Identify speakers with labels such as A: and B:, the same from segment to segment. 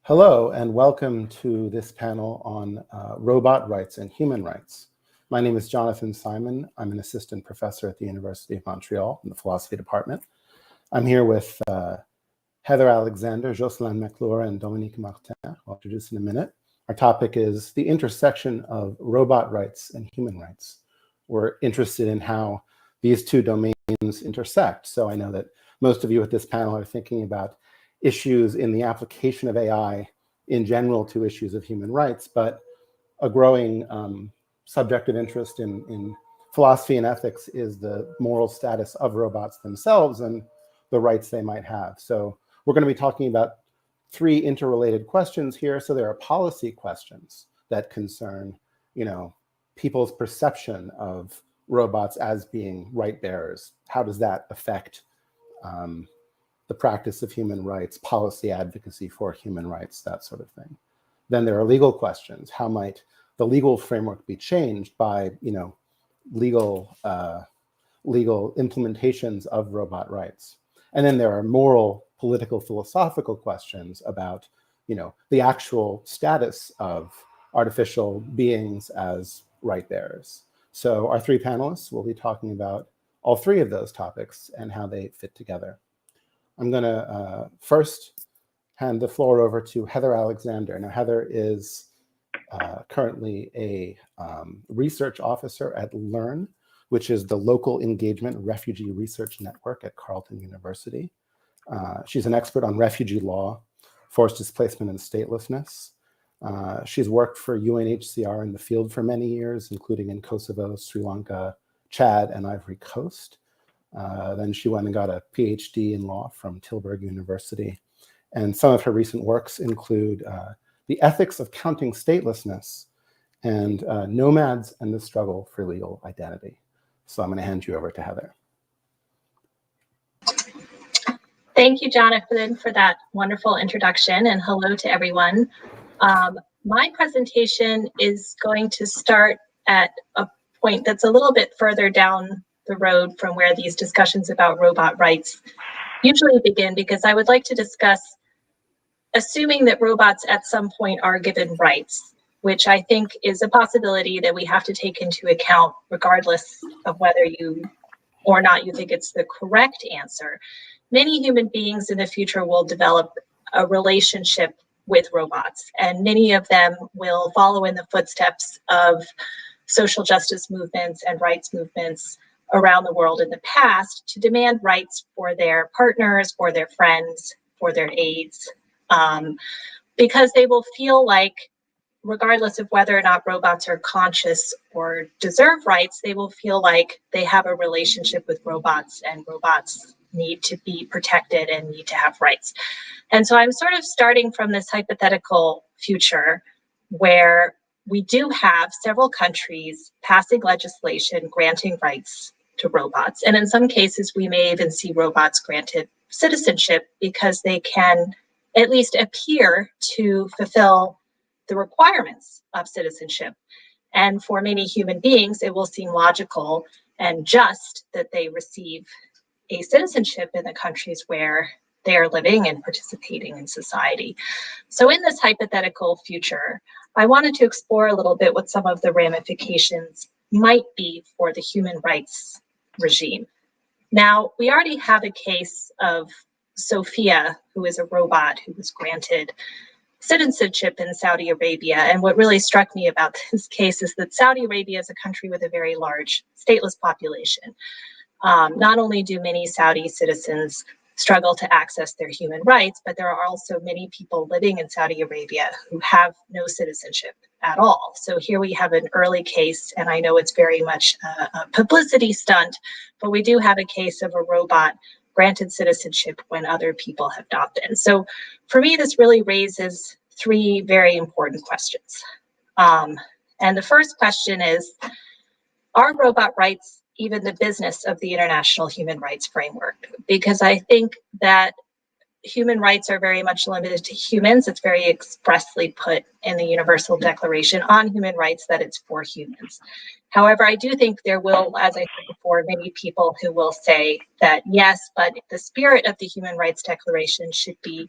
A: Hello, and welcome to this panel on robot rights and human rights. My name is Jonathan Simon. I'm an assistant professor at the University of Montreal in the philosophy department. I'm here with Heather Alexander, Jocelyn Maclure, and Dominic Martin. I'll introduce in a minute. Our topic is the intersection of robot rights and human rights. We're interested in how these two domains intersect. So I know that most of you at this panel are thinking about issues in the application of AI in general to issues of human rights, but a growing subject of interest in philosophy and ethics is the moral status of robots themselves and the rights they might have. So we're going to be talking about three interrelated questions here. So there are policy questions that concern, people's perception of robots as being right bearers. How does that affect the practice of human rights, policy advocacy for human rights, that sort of thing. Then there are legal questions. How might the legal framework be changed by, legal implementations of robot rights? And then there are moral, political, philosophical questions about, the actual status of artificial beings as right bearers. So our three panelists will be talking about all three of those topics and how they fit together. I'm going to first hand the floor over to Heather Alexander. Now, Heather is currently a research officer at LERRN, which is the Local Engagement Refugee Research Network at Carleton University. She's an expert on refugee law, forced displacement, and statelessness. She's worked for UNHCR in the field for many years, including in Kosovo, Sri Lanka, Chad, and Ivory Coast. Then she went and got a PhD in law from Tilburg University. And some of her recent works include The Ethics of Counting Statelessness and Nomads and the Struggle for Legal Identity. So I'm going to hand you over to Heather.
B: Thank you, Jonathan, for that wonderful introduction, and hello to everyone. My presentation is going to start at a point that's a little bit further down the road from where these discussions about robot rights usually begin, because I would like to discuss assuming that robots at some point are given rights, which I think is a possibility that we have to take into account regardless of whether you or not you think it's the correct answer. Many human beings in the future will develop a relationship with robots, and many of them will follow in the footsteps of social justice movements and rights movements around the world in the past to demand rights for their partners, for their friends, for their aides, because they will feel like, regardless of whether or not robots are conscious or deserve rights, they will feel like they have a relationship with robots, and robots need to be protected and need to have rights. And so I'm sort of starting from this hypothetical future where we do have several countries passing legislation granting rights to robots. And in some cases, we may even see robots granted citizenship because they can at least appear to fulfill the requirements of citizenship. And for many human beings, it will seem logical and just that they receive a citizenship in the countries where they are living and participating in society. So in this hypothetical future, I wanted to explore a little bit what some of the ramifications might be for the human rights regime. Now, we already have a case of Sophia, who is a robot who was granted citizenship in Saudi Arabia. And what really struck me about this case is that Saudi Arabia is a country with a very large stateless population. Not only do many Saudi citizens struggle to access their human rights, but there are also many people living in Saudi Arabia who have no citizenship at all. So here we have an early case, and I know it's very much a publicity stunt, but we do have a case of a robot granted citizenship when other people have not been. So for me, this really raises three very important questions. And the first question is, are robot rights even the business of the international human rights framework? Because I think that human rights are very much limited to humans. It's very expressly put in the Universal Declaration on Human Rights that it's for humans. However, I do think there will, as I said before, many people who will say that yes, but the spirit of the Human Rights Declaration should be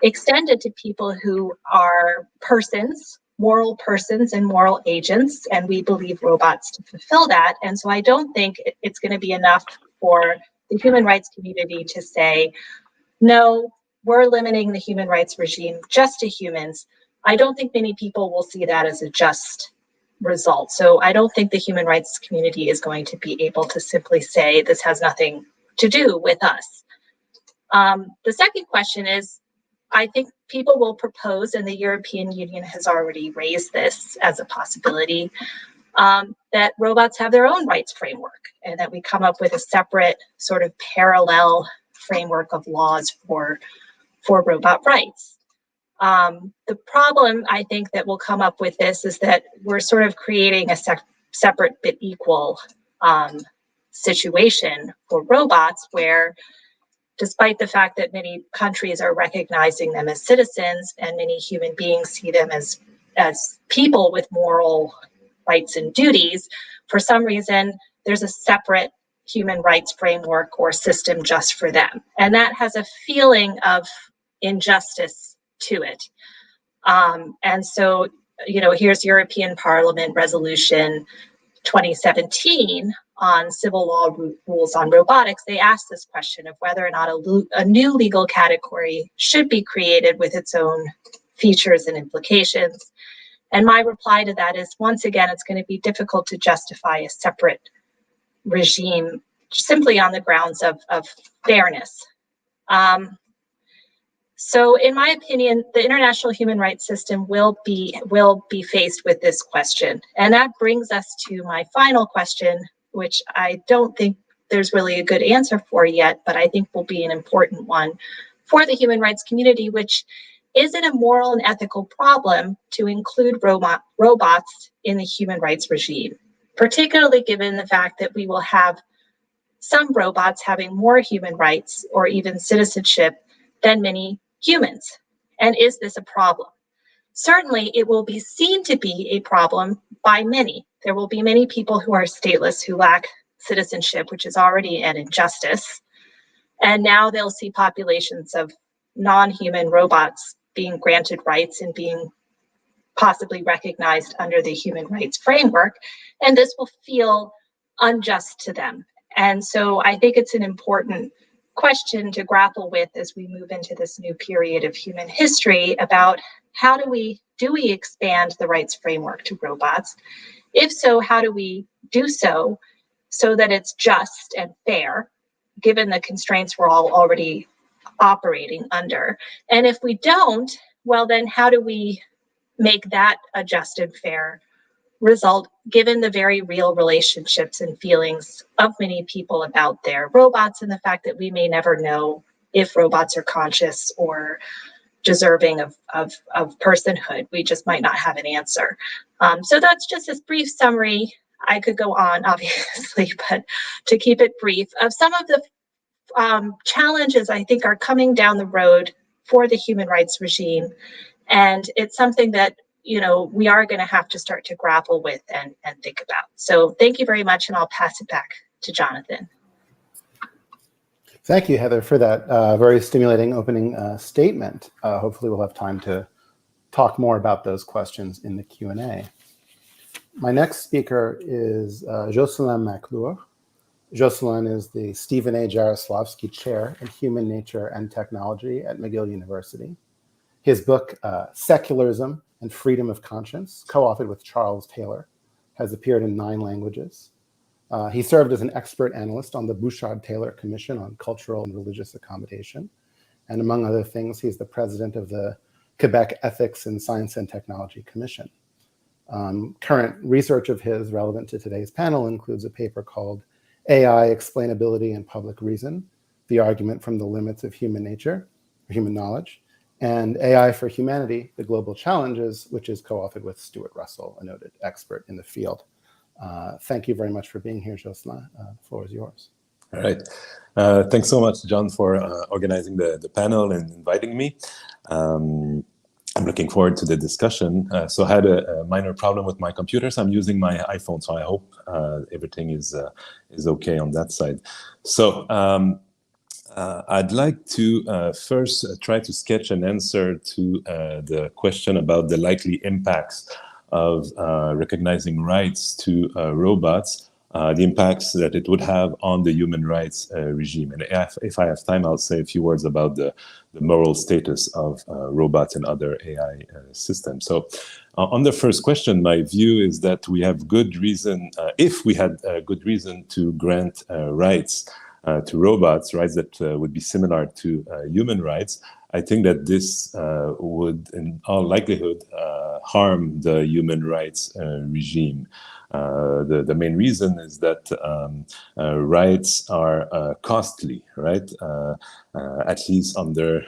B: extended to people who are persons, moral persons and moral agents, and we believe robots to fulfill that. And so I don't think it's going to be enough for the human rights community to say, no, we're limiting the human rights regime just to humans. I don't think many people will see that as a just result. So I don't think the human rights community is going to be able to simply say this has nothing to do with us. The second question is, I think people will propose, and the European Union has already raised this as a possibility, that robots have their own rights framework and that we come up with a separate sort of parallel framework of laws for robot rights. The problem I think that will come up with this is that we're sort of creating a separate but equal situation for robots, where despite the fact that many countries are recognizing them as citizens and many human beings see them as people with moral rights and duties, for some reason, there's a separate human rights framework or system just for them. And that has a feeling of injustice to it. And so, here's European Parliament Resolution 2017 on civil law rules on robotics. They asked this question of whether or not a new legal category should be created with its own features and implications. And my reply to that is, once again, it's going to be difficult to justify a separate regime simply on the grounds of fairness. So in my opinion, the international human rights system will be faced with this question. And that brings us to my final question, which I don't think there's really a good answer for yet, but I think will be an important one for the human rights community, which is it a moral and ethical problem to include robots in the human rights regime, particularly given the fact that we will have some robots having more human rights or even citizenship than many humans. And is this a problem? Certainly, it will be seen to be a problem by many. There will be many people who are stateless who lack citizenship, which is already an injustice. And now they'll see populations of non-human robots being granted rights and being possibly recognized under the human rights framework. And this will feel unjust to them. And so I think it's an important question to grapple with as we move into this new period of human history about how do we expand the rights framework to robots? If so, how do we do so that it's just and fair, given the constraints we're all already operating under? And if we don't, well, then how do we make that a just and fair result, given the very real relationships and feelings of many people about their robots and the fact that we may never know if robots are conscious or deserving of personhood? We just might not have an answer. So that's just a brief summary. I could go on, obviously, but to keep it brief, of some of the challenges I think are coming down the road for the human rights regime. And it's something that we are going to have to start to grapple with and think about. So thank you very much, and I'll pass it back to Jonathan.
A: Thank you, Heather, for that very stimulating opening statement. Hopefully we'll have time to talk more about those questions in the Q&A. My next speaker is Jocelyn Maclure. Jocelyn is the Stephen A. Jarislowsky Chair in Human Nature and Technology at McGill University. His book, Secularism and Freedom of Conscience, co-authored with Charles Taylor, has appeared in 9 languages. He served as an expert analyst on the Bouchard-Taylor Commission on Cultural and Religious Accommodation. And among other things, he's the president of the Quebec Ethics in Science and Technology Commission. Current research of his relevant to today's panel includes a paper called AI, Explainability and Public Reason, The Argument from the Limits of Human Nature, or Human Knowledge, and AI for Humanity, The Global Challenges, which is co-authored with Stuart Russell, a noted expert in the field. Thank you very much for being here, Jocelyn. The floor is yours.
C: All right. Thanks so much, John, for organizing the panel and inviting me. I'm looking forward to the discussion. So I had a minor problem with my computer, so I'm using my iPhone, so I hope everything is okay on that side. So I'd like to first try to sketch an answer to the question about the likely impacts of recognizing rights to robots, the impacts that it would have on the human rights regime. And if I have time, I'll say a few words about the moral status of robots and other AI systems. So on the first question, my view is that we have good reason, if we had good reason to grant rights to robots, rights that would be similar to human rights, I think that this would, in all likelihood, harm the human rights regime. The main reason is that rights are costly, right? At least under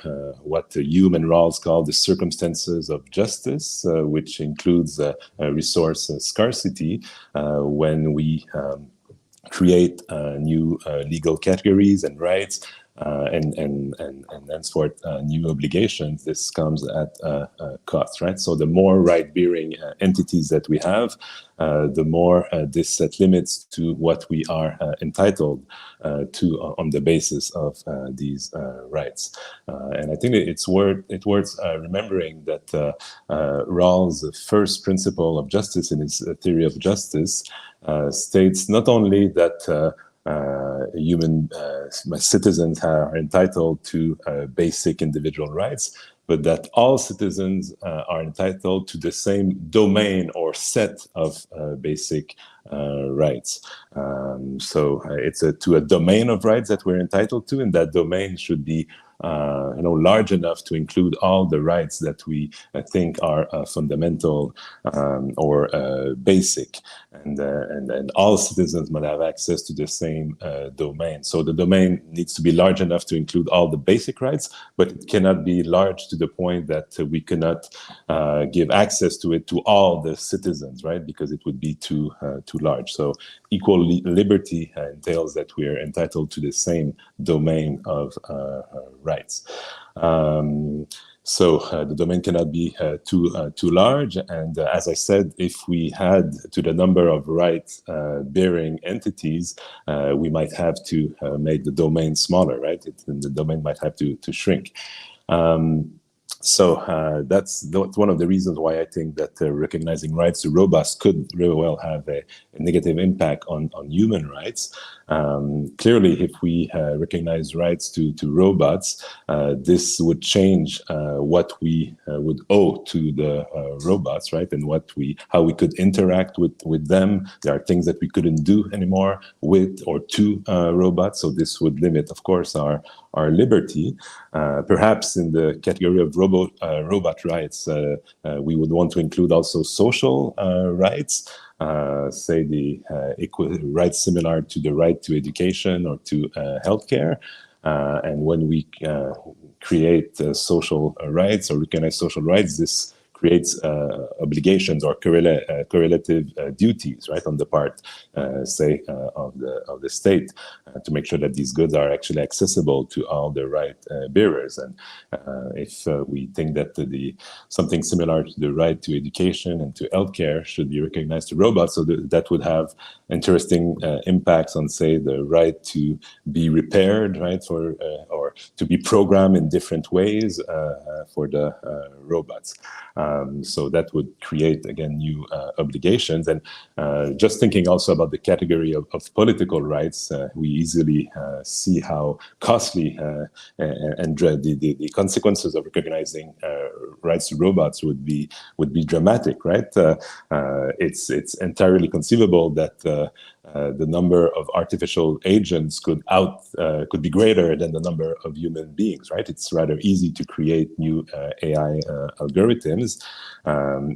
C: what the human laws call the circumstances of justice, which includes resource scarcity. When we create new legal categories and rights, and henceforth new obligations, this comes at a cost, right? So the more right-bearing entities that we have, the more this set limits to what we are entitled to on the basis of these rights. And I think it's worth remembering that Rawls' first principle of justice in his theory of justice states not only that human citizens are entitled to basic individual rights, but that all citizens are entitled to the same domain or set of basic rights. So it's to a domain of rights that we're entitled to, and that domain should be large enough to include all the rights that we think are fundamental or basic, and all citizens must have access to the same domain. So the domain needs to be large enough to include all the basic rights, but it cannot be large to the point that we cannot give access to it to all the citizens, right? Because it would be too large. So equal liberty entails that we are entitled to the same domain of rights. So the domain cannot be too large, and as I said, if we had to the number of right-bearing entities, we might have to make the domain smaller, right? The domain might have to shrink. So that's one of the reasons why I think that recognizing rights to robots could really well have a negative impact on human rights. Clearly, if we recognize rights to robots, this would change what we would owe to the robots, right? And how we could interact with them. There are things that we couldn't do anymore with or to robots. So this would limit, of course, our liberty. Perhaps in the category of robot rights, we would want to include also social rights. Say the equal rights similar to the right to education or to healthcare. And when we create social rights or recognize social rights, this creates obligations or correlative duties, right, on the part, say, of the state to make sure that these goods are actually accessible to all the right bearers. And if we think that something similar to the right to education and to healthcare should be recognized to robots, so that would have interesting impacts on, say, the right to be repaired, right, or to be programmed in different ways for the robots. So that would create, again, new obligations. And just thinking also about the category of political rights, we easily see how costly and the consequences of recognizing rights to robots would be dramatic, right? It's entirely conceivable that the number of artificial agents could be greater than the number of human beings, right? It's rather easy to create new AI algorithms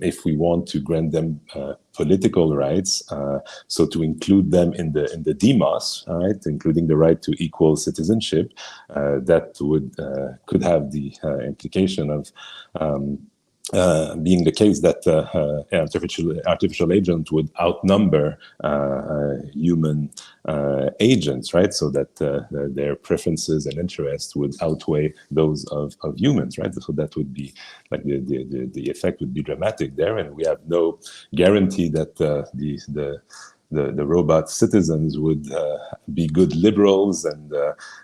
C: if we want to grant them political rights, so to include them in the demos, right, including the right to equal citizenship, that could have the implication of being the case that artificial agents would outnumber human agents, right? So that their preferences and interests would outweigh those of humans, right? So that would be like the effect would be dramatic there, and we have no guarantee that the robot citizens would be good liberals and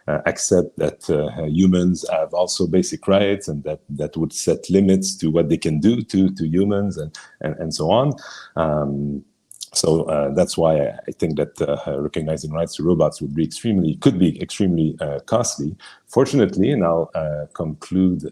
C: accept that humans have also basic rights, and that would set limits to what they can do to humans and so on. So that's why I think that recognizing rights to robots could be extremely costly. Fortunately, and I'll conclude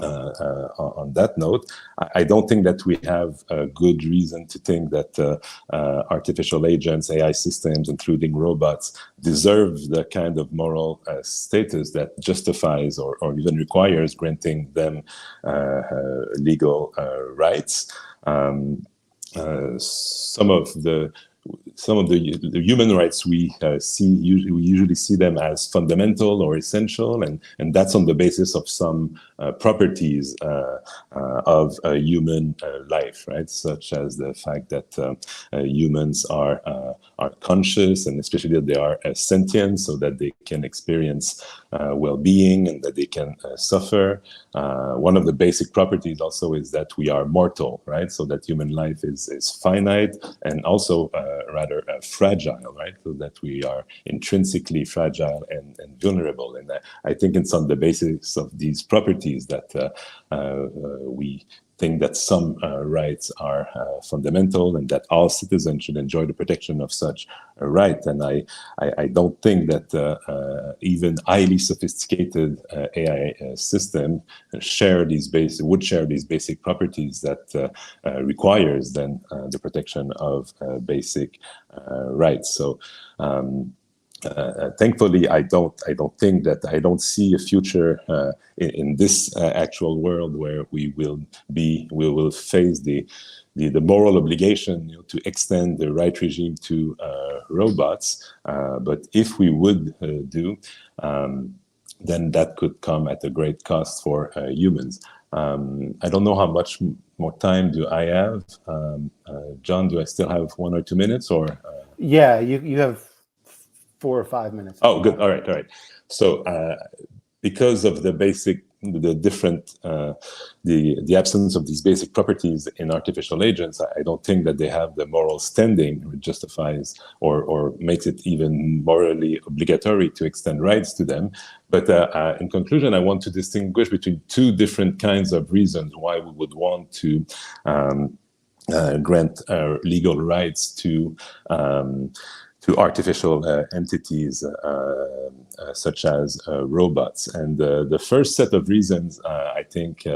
C: on that note, I don't think that we have a good reason to think that artificial agents, AI systems, including robots, deserve the kind of moral status that justifies or even requires granting them legal rights. Some of the human rights we usually see them as fundamental or essential, and that's on the basis of some properties of human life, right? Such as the fact that humans are conscious, and especially that they are sentient, so that they can experience well-being and that they can suffer. One of the basic properties also is that we are mortal, right? So that human life is finite and also rather fragile, right? So that we are intrinsically fragile and vulnerable. And I think it's on the basis of these properties that we think that some rights are fundamental and that all citizens should enjoy the protection of such a right. And I don't think that even highly sophisticated AI systems would share these basic properties that requires then the protection of basic rights. So thankfully, I don't see a future in this actual world where we will face the moral obligation, to extend the right regime to robots. But if we would do, then that could come at a great cost for humans. I don't know how much more time do I have. John, do I still have 1 or 2 minutes, or?
A: Yeah, you have 4 or 5 minutes.
C: Oh, good. All right. So because of the absence of these basic properties in artificial agents, I don't think that they have the moral standing which justifies or makes it even morally obligatory to extend rights to them. But in conclusion, I want to distinguish between two different kinds of reasons why we would want to grant legal rights to artificial entities such as robots. And the first set of reasons, I think,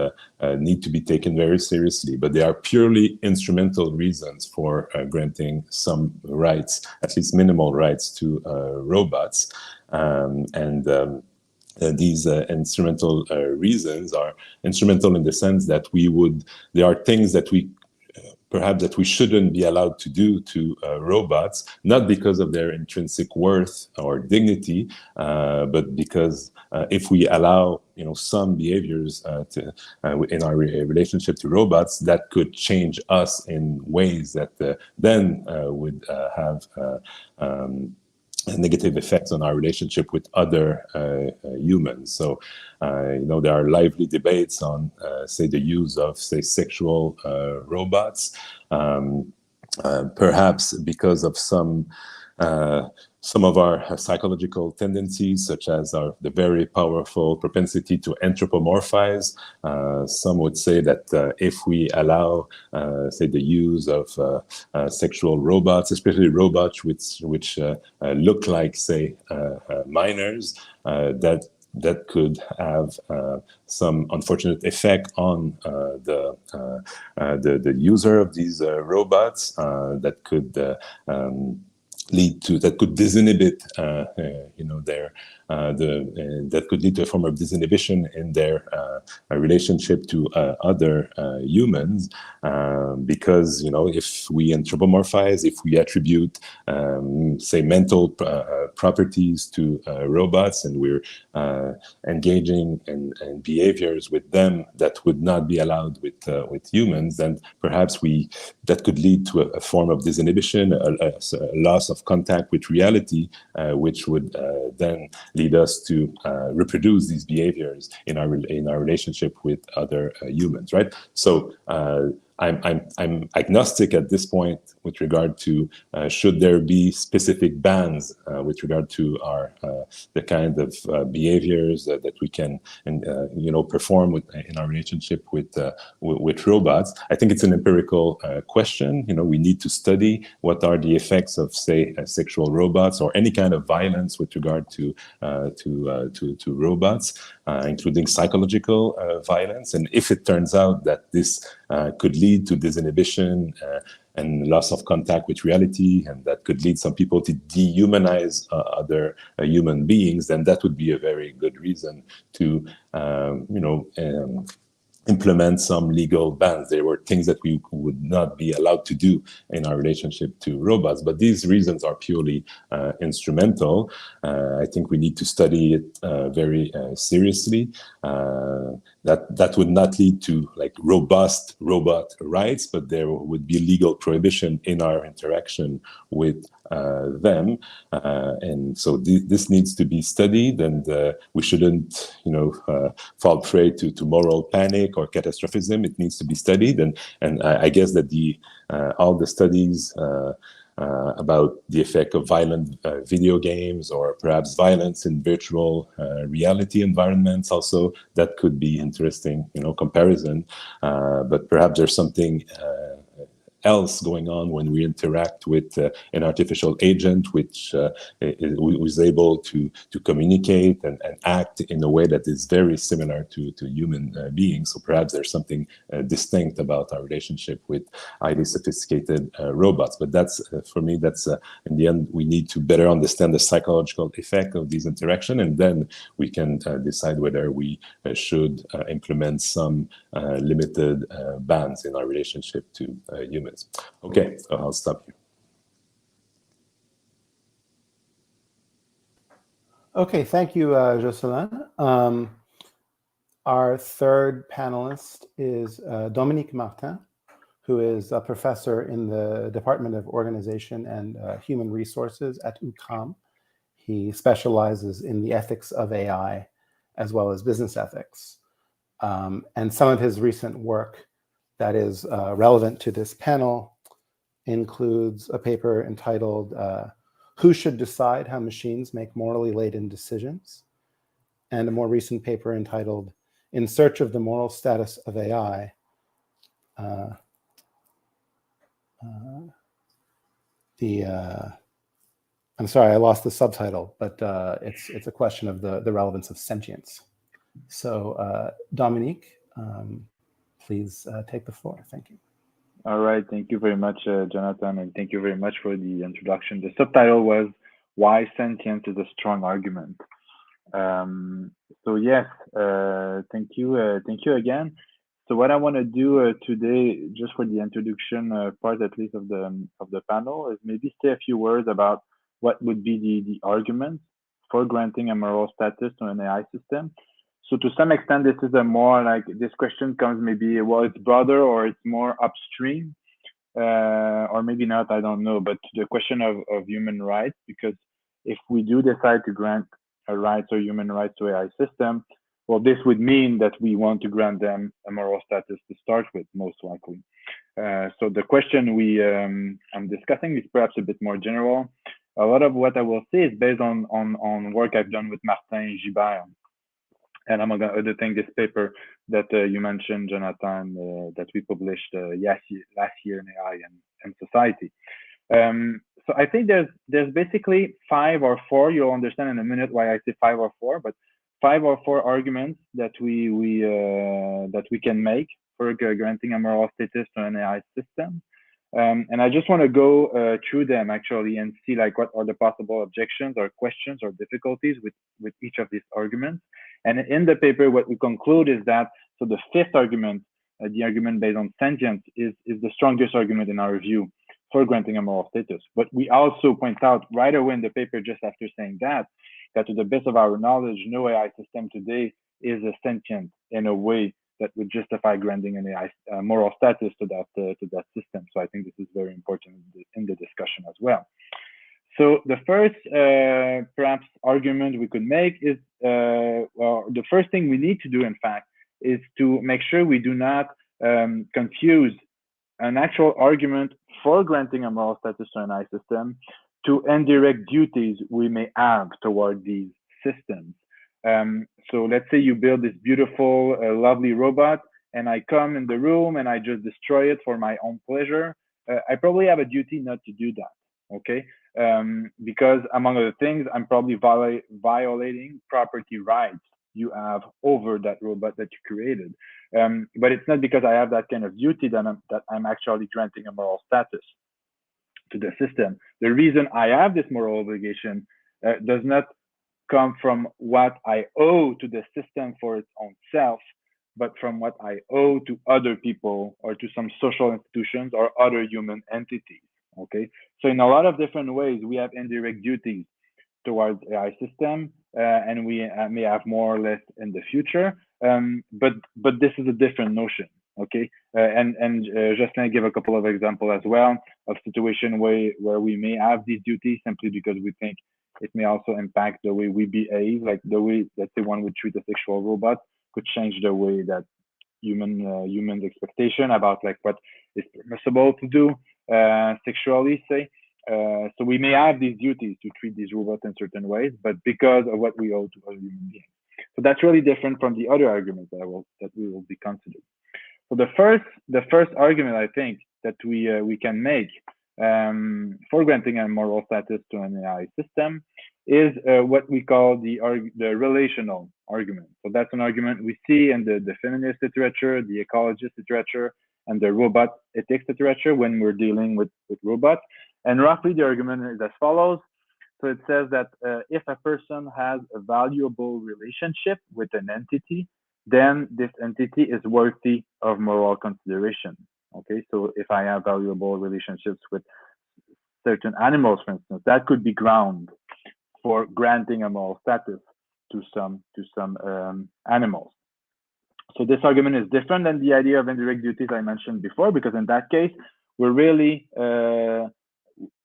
C: need to be taken very seriously, but they are purely instrumental reasons for granting some rights, at least minimal rights, to robots. These instrumental reasons are instrumental in the sense that there are things that perhaps that we shouldn't be allowed to do to robots, not because of their intrinsic worth or dignity, but because if we allow some behaviors in our relationship to robots, that could change us in ways that then would have negative effects on our relationship with other humans. So, there are lively debates on, say, the use of, say, sexual robots, perhaps because of some of our psychological tendencies, such as the very powerful propensity to anthropomorphize. Some would say that if we allow, say, the use of sexual robots, especially robots which look like, say, minors, that could have some unfortunate effect on the user of these robots, that could that could disinhibit, that could lead to a form of disinhibition in their relationship to other humans, because if we anthropomorphize, if we attribute, say, mental properties to robots, and we're engaging in behaviors with them that would not be allowed with humans, then perhaps that could lead to a form of disinhibition, a loss of contact with reality, which would then lead us to reproduce these behaviors in our relationship with other humans, right? So I'm agnostic at this point with regard to should there be specific bans with regard to the kind of behaviors that we can perform in our relationship with robots. I think it's an empirical question. We need to study what are the effects of, say, sexual robots or any kind of violence with regard to robots, including psychological violence. And if it turns out that this could lead to disinhibition and loss of contact with reality, and that could lead some people to dehumanize other human beings, then that would be a very good reason to, implement some legal bans. There were things that we would not be allowed to do in our relationship to robots, but these reasons are purely instrumental. I think we need to study it very seriously. That would not lead to like robust robot rights, but there would be legal prohibition in our interaction with them, and so this needs to be studied, and we shouldn't, fall prey to moral panic or catastrophism. It needs to be studied, and I guess that all the studies about the effect of violent video games or perhaps violence in virtual reality environments also, that could be interesting, comparison. But perhaps there's something else going on when we interact with an artificial agent which is able to communicate and act in a way that is very similar to human beings. So perhaps there's something distinct about our relationship with highly sophisticated robots. But that's for me, that's in the end, we need to better understand the psychological effect of these interactions, and then we can decide whether we should implement some limited bans in our relationship to humans. Okay, so I'll stop here.
A: Okay, thank you, Jocelyn. Our third panelist is Dominic Martin, who is a professor in the Department of Organization and Human Resources at UQAM. He specializes in the ethics of AI as well as business ethics. And some of his recent work that is relevant to this panel includes a paper entitled Who Should Decide How Machines Make Morally Laden Decisions? And a more recent paper entitled In Search of the Moral Status of AI. I'm sorry, I lost the subtitle, but it's a question of the relevance of sentience. So Dominique, please take the floor. Thank you.
D: All right. Thank you very much, Jonathan, and thank you very much for the introduction. The subtitle was Why Sentience is a Strong Argument. So yes, thank you again. So what I want to do today, just for the introduction part, at least of the panel, is maybe say a few words about what would be the argument for granting a moral status to an AI system. So to some extent, this is a more like, this question comes maybe, well, it's broader or it's more upstream, or maybe not, I don't know, but the question of human rights, because if we do decide to grant rights or human rights to AI system, well, this would mean that we want to grant them a moral status to start with, most likely. So the question I'm discussing is perhaps a bit more general. A lot of what I will say is based on work I've done with Martin Gibert. And I'm editing this paper that you mentioned, Jonathan, that we published last year in AI and Society. So I think there's basically 5 or 4. You'll understand in a minute why I say 5 or 4, but 5 or 4 arguments that we can make for granting a moral status to an AI system. And I just want to go through them actually and see like what are the possible objections or questions or difficulties with each of these arguments. And in the paper, what we conclude is that, so the 5th argument, the argument based on sentience, is the strongest argument in our view for granting a moral status. But we also point out right away in the paper, just after saying that to the best of our knowledge, no AI system today is a sentient in a way that would justify granting an AI moral status to that system. So I think this is very important in the discussion as well. So the first perhaps argument we could make is, well, the first thing we need to do, in fact, is to make sure we do not confuse an actual argument for granting a moral status to an AI system to indirect duties we may have toward these systems. So let's say you build this beautiful, lovely robot, and I come in the room and I just destroy it for my own pleasure. I probably have a duty not to do that, okay? Because among other things, I'm probably violating property rights you have over that robot that you created. But it's not because I have that kind of duty that I'm actually granting a moral status to the system. The reason I have this moral obligation does not come from what I owe to the system for its own self, but from what I owe to other people or to some social institutions or other human entities, okay? So in a lot of different ways, we have indirect duties towards AI system, and we may have more or less in the future, but this is a different notion, okay? And Jocelyn gave a couple of examples as well of situation where we may have these duties simply because we think it may also impact the way we behave, like the way, let's say, one would treat a sexual robot could change the way that human expectation about like what is permissible to do sexually, say. So we may have these duties to treat these robots in certain ways, but because of what we owe to other human beings. So that's really different from the other arguments that we will be considering. So the first argument I think that we can make for granting a moral status to an AI system is what we call the relational argument. So that's an argument we see in the feminist literature, the ecologist literature, and the robot ethics literature when we're dealing with robots. And roughly the argument is as follows. So it says that if a person has a valuable relationship with an entity, then this entity is worthy of moral consideration. Okay, so if I have valuable relationships with certain animals, for instance, that could be ground for granting a moral status to some animals. So this argument is different than the idea of indirect duties I mentioned before, because in that case, we're really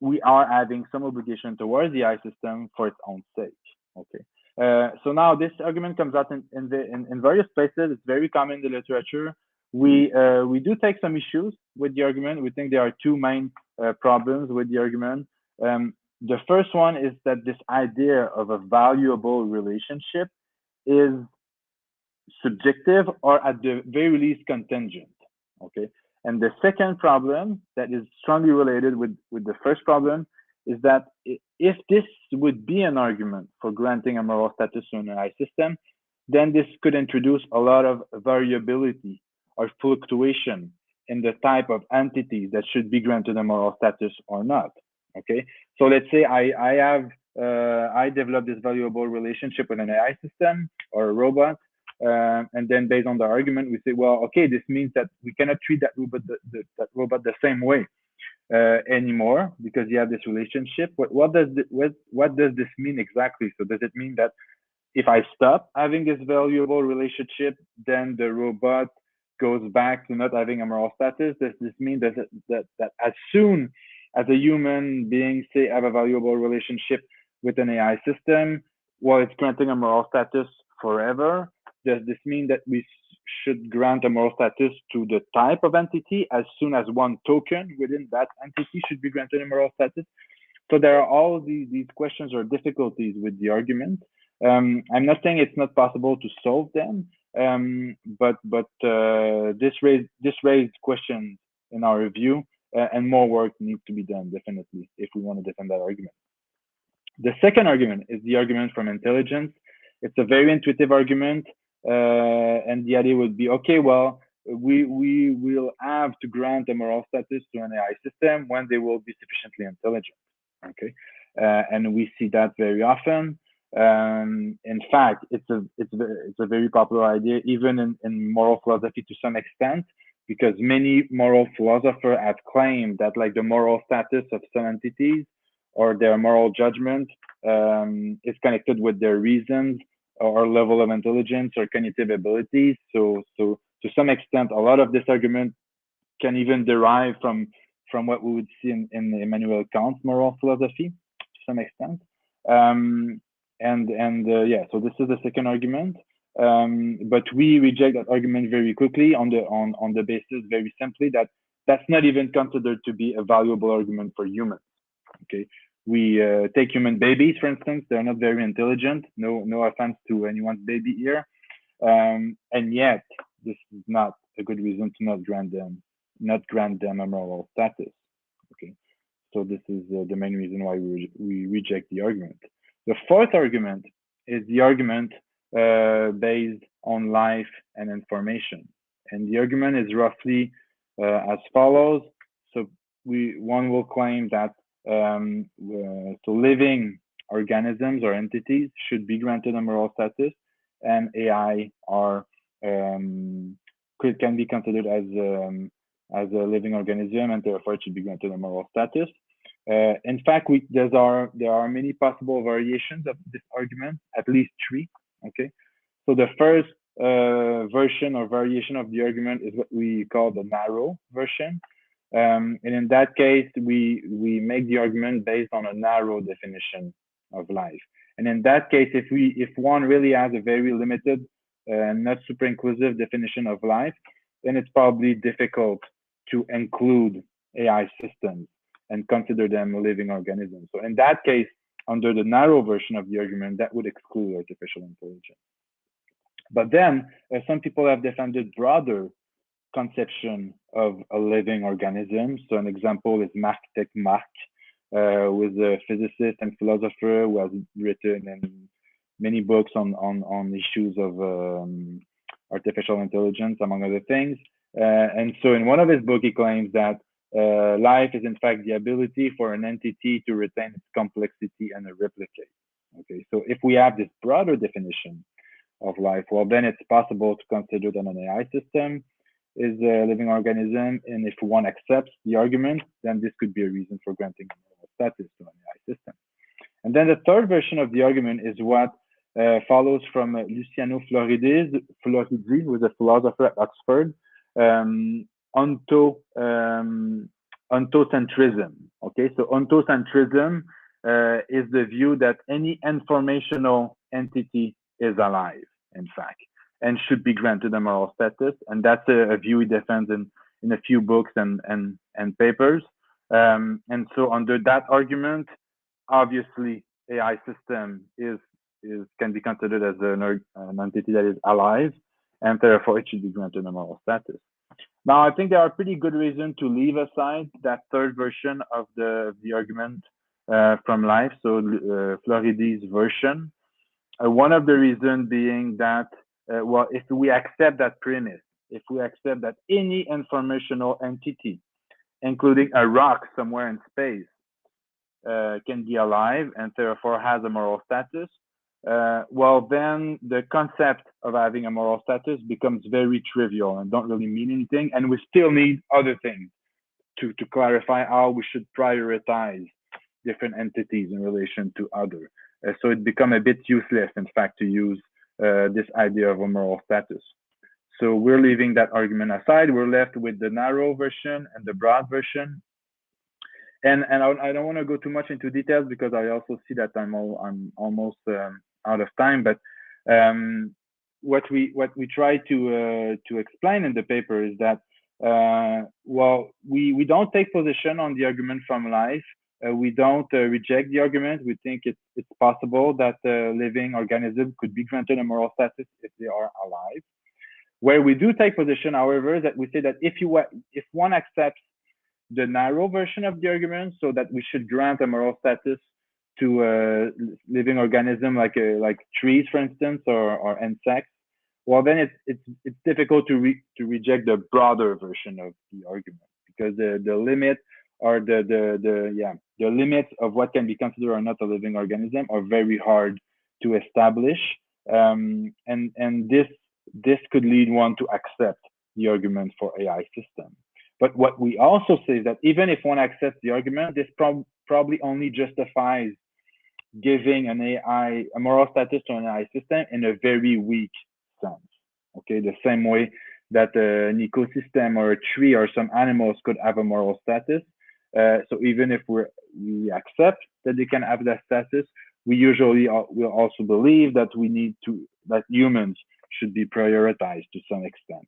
D: we are having some obligation towards the AI system for its own sake. Okay. So now this argument comes out in various places. It's very common in the literature. We do take some issues with the argument. We think there are two main problems with the argument. The first one is that this idea of a valuable relationship is subjective or at the very least contingent. Okay. And the second problem that is strongly related with the first problem is that if this would be an argument for granting a moral status to an AI system, then this could introduce a lot of variability or fluctuation in the type of entities that should be granted a moral status or not. Okay, so let's say I developed this valuable relationship with an AI system or a robot, and then based on the argument, we say, well, okay, this means that we cannot treat that robot the same way anymore because you have this relationship. What does this mean exactly? So does it mean that if I stop having this valuable relationship, then the robot goes back to not having a moral status? Does this mean that as soon as a human being, say, have a valuable relationship with an AI system, while it's granting a moral status forever, does this mean that we should grant a moral status to the type of entity as soon as one token within that entity should be granted a moral status? So there are all these questions or difficulties with the argument. I'm not saying it's not possible to solve them, but this raised questions in our review, and more work needs to be done, definitely, if we want to defend that argument. The second argument is the argument from intelligence. It's a very intuitive argument, and the idea would be, okay, well, we will have to grant a moral status to an AI system when they will be sufficiently intelligent. Okay, and we see that very often. In fact, it's a very popular idea, even in moral philosophy to some extent, because many moral philosophers have claimed that like the moral status of some entities or their moral judgment is connected with their reasons or level of intelligence or cognitive abilities. So to some extent, a lot of this argument can even derive from what we would see in Immanuel Kant's moral philosophy to some extent. Yeah, so this is the second argument. But we reject that argument very quickly on the basis very simply that that's not even considered to be a valuable argument for humans. Okay, we take human babies, for instance. They're not very intelligent. No offense to anyone's baby here, and yet this is not a good reason to not grant them a moral status. Okay, so this is the main reason why we reject the argument. The fourth argument is the argument based on life and information, and the argument is roughly as follows. So one will claim that so living organisms or entities should be granted a moral status, and AI can be considered as a living organism, and therefore it should be granted a moral status. In fact, there are many possible variations of this argument, at least 3. Okay, so the first version or variation of the argument is what we call the narrow version, and in that case, we make the argument based on a narrow definition of life. And in that case, if one really has a very limited, not super inclusive definition of life, then it's probably difficult to include AI systems and consider them living organisms. So in that case, under the narrow version of the argument, that would exclude artificial intelligence. But then some people have defended broader conception of a living organism. So an example is Marc Techmark, who is a physicist and philosopher who has written in many books on issues of artificial intelligence, among other things. And so in one of his books, he claims that life is in fact the ability for an entity to retain its complexity and replicate. Okay, so if we have this broader definition of life, well, then it's possible to consider that an AI system is a living organism, and if one accepts the argument, then this could be a reason for granting a moral status to an AI system. And then the third version of the argument is what follows from Luciano Florides, who is a philosopher at Oxford, ontocentrism. Okay, so ontocentrism is the view that any informational entity is alive, in fact, and should be granted a moral status. And that's a view he defends in a few books and papers. And so under that argument, obviously AI system can be considered as an entity that is alive, and therefore it should be granted a moral status. Now, I think there are pretty good reasons to leave aside that third version of the argument from life, so Florides' version. One of the reasons being that, well, if we accept that premise, if we accept that any informational entity, including a rock somewhere in space, can be alive and therefore has a moral status, well, then the concept of having a moral status becomes very trivial and don't really mean anything. And we still need other things to clarify how we should prioritize different entities in relation to others. So it becomes a bit useless, in fact, to use this idea of a moral status. So we're leaving that argument aside. We're left with the narrow version and the broad version. And I don't want to go too much into details because I also see that I'm almost out of time. But what we try to explain in the paper is that well, we don't take position on the argument from life. We don't reject the argument. We think it's possible that living organisms could be granted a moral status if they are alive. Where we do take position, however, is that we say that if one accepts the narrow version of the argument, so that we should grant a moral status to living organisms like trees, for instance, or insects, well, then it's difficult to reject the broader version of the argument, because the limit or the limits of what can be considered or not a living organism are very hard to establish, and this could lead one to accept the argument for AI system. But what we also say is that even if one accepts the argument, this probably only justifies giving a moral status to an AI system in a very weak sense. Okay, the same way that an ecosystem or a tree or some animals could have a moral status. So even if we accept that they can have that status, we usually will also believe that that humans should be prioritized to some extent.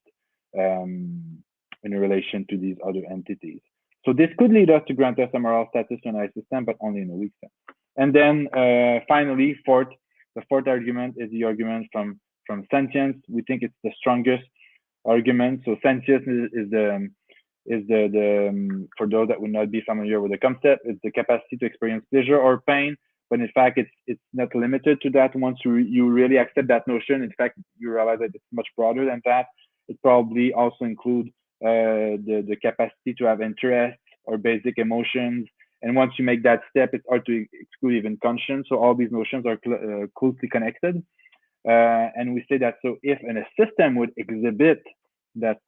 D: in relation to these other entities. So this could lead us to grant us a moral status to an AI system, but only in a weak sense. And then finally, the fourth argument is the argument from Sentience. We think it's the strongest argument. So Sentience is the for those that would not be familiar with the concept, it's the capacity to experience pleasure or pain. But in fact, it's not limited to that. Once you really accept that notion, in fact, you realize that it's much broader than that. It probably also includes the capacity to have interests or basic emotions. And once you make that step, it's hard to exclude even conscience. So all these notions are closely connected. And we say that so if a system would exhibit that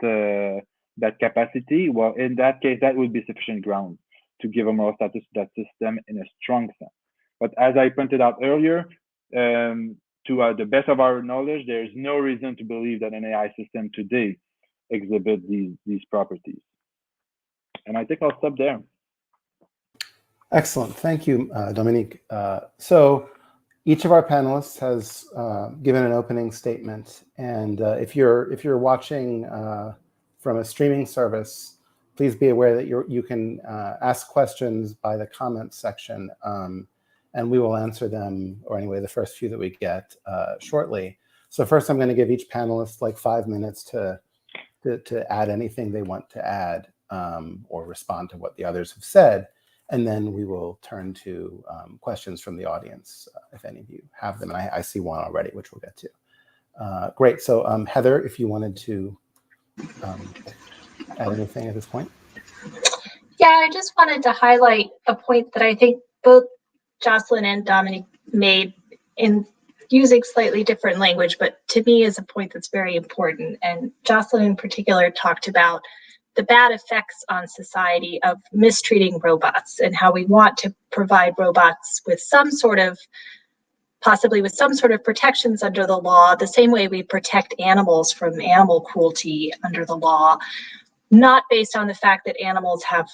D: capacity, well, in that case, that would be sufficient ground to give a moral status to that system in a strong sense. But as I pointed out earlier, to the best of our knowledge, there is no reason to believe that an AI system today exhibits these properties. And I think I'll stop there.
A: Excellent. Thank you, Dominic. So each of our panelists has given an opening statement. And if you're watching from a streaming service, please be aware that you can ask questions by the comments section, and we will answer them, or anyway, the first few that we get shortly. So first, I'm going to give each panelist like 5 minutes to add anything they want to add or respond to what the others have said. And then we will turn to questions from the audience, if any of you have them. And I see one already, which we'll get to. Great. So Heather, if you wanted to add anything at this point.
B: Yeah, I just wanted to highlight a point that I think both Jocelyn and Dominic made in using slightly different language, but to me is a point that's very important. And Jocelyn in particular talked about the bad effects on society of mistreating robots and how we want to provide robots with possibly with some sort of protections under the law, the same way we protect animals from animal cruelty under the law, not based on the fact that animals have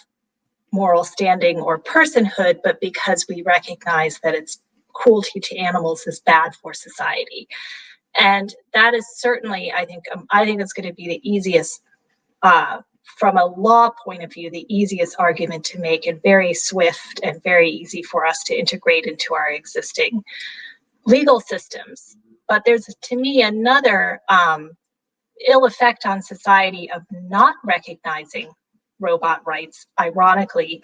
B: moral standing or personhood, but because we recognize that it's cruelty to animals is bad for society. And that is certainly, I think it's going to be the easiest, from a law point of view, the easiest argument to make, and very swift and very easy for us to integrate into our existing legal systems. But there's, to me, another ill effect on society of not recognizing robot rights, ironically,